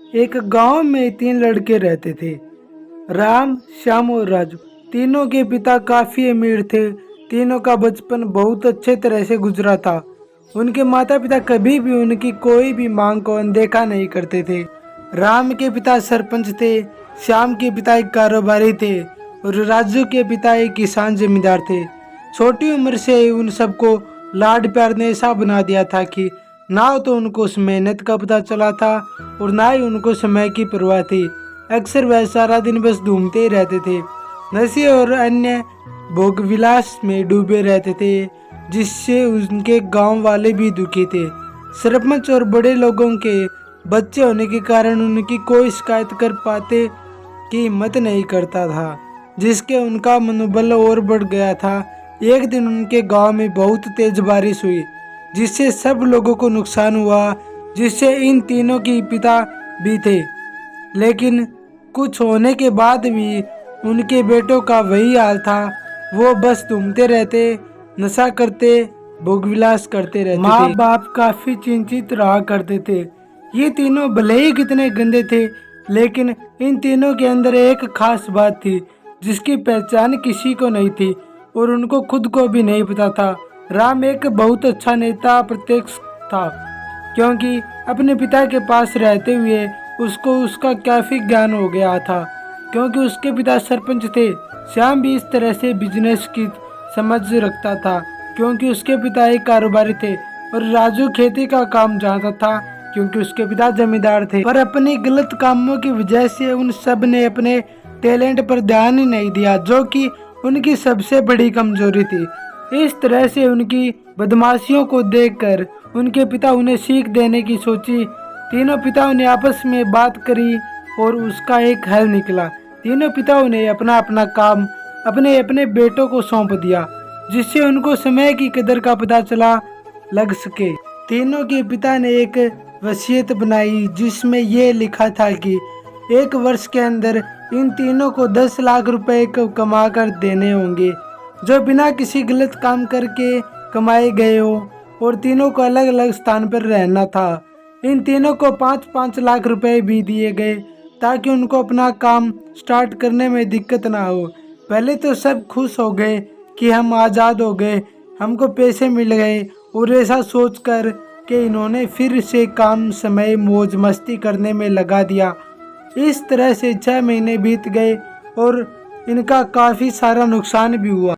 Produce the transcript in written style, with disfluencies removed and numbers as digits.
एक गांव में 3 लड़के रहते थे, राम, श्याम और राजू। तीनों के पिता काफी अमीर थे। तीनों का बचपन बहुत अच्छे तरह से गुजरा था। उनके माता पिता कभी भी उनकी कोई भी मांग को अनदेखा नहीं करते थे। राम के पिता सरपंच थे, श्याम के पिता एक कारोबारी थे और राजू के पिता एक किसान जमींदार थे। छोटी उम्र से ही उन सबको लाड प्यार ने ऐसा बना दिया था कि ना तो उनको उस मेहनत का पता चला था और ना ही उनको समय की परवाह थी। अक्सर वह सारा दिन बस घूमते ही रहते थे, नशे और अन्य भोग विलास में डूबे रहते थे, जिससे उनके गांव वाले भी दुखी थे। सरपंच और बड़े लोगों के बच्चे होने के कारण उनकी कोई शिकायत कर पाते की हिम्मत नहीं करता था, जिसके उनका मनोबल और बढ़ गया था। एक दिन उनके गांव में बहुत तेज बारिश हुई, जिससे सब लोगों को नुकसान हुआ, जिससे इन तीनों के पिता भी थे। लेकिन कुछ होने के बाद भी उनके बेटों का वही हाल था। वो बस घूमते रहते, नशा करते, भोगविलास करते रहते थे। माँ बाप काफी चिंतित रहा करते थे। ये तीनों भले ही कितने गंदे थे, लेकिन इन तीनों के अंदर एक खास बात थी जिसकी पहचान किसी को नहीं थी और उनको खुद को भी नहीं पता था। राम एक बहुत अच्छा नेता प्रत्यक्ष था, क्योंकि अपने पिता के पास रहते हुए उसको उसका काफी ज्ञान हो गया था, क्योंकि उसके पिता सरपंच थे। श्याम भी इस तरह से बिजनेस की समझ रखता था, क्योंकि उसके पिता एक कारोबारी थे। और राजू खेती का काम जानता था, क्योंकि उसके पिता जमींदार थे। पर अपने गलत कामों की वजह से उन सब ने अपने टैलेंट पर ध्यान ही नहीं दिया, जो कि उनकी सबसे बड़ी कमजोरी थी। इस तरह से उनकी बदमाशियों को देखकर उनके पिता उन्हें सीख देने की सोची। तीनों पिताओं ने आपस में बात करी और उसका एक हल निकला। तीनों पिताओं ने अपना अपना काम अपने अपने बेटों को सौंप दिया, जिससे उनको समय की कदर का पता चला लग सके। तीनों के पिता ने एक वसीयत बनाई, जिसमें ये लिखा था कि 1 वर्ष के अंदर इन तीनों को 10 लाख रुपए कमा कर देने होंगे, जो बिना किसी गलत काम करके कमाए गए हो, और तीनों को अलग अलग स्थान पर रहना था। इन तीनों को 5-5 लाख रुपए भी दिए गए, ताकि उनको अपना काम स्टार्ट करने में दिक्कत ना हो। पहले तो सब खुश हो गए कि हम आज़ाद हो गए, हमको पैसे मिल गए, और ऐसा सोचकर कि इन्होंने फिर से काम समय मौज मस्ती करने में लगा दिया। इस तरह से 6 महीने बीत गए और इनका काफ़ी सारा नुकसान भी हुआ।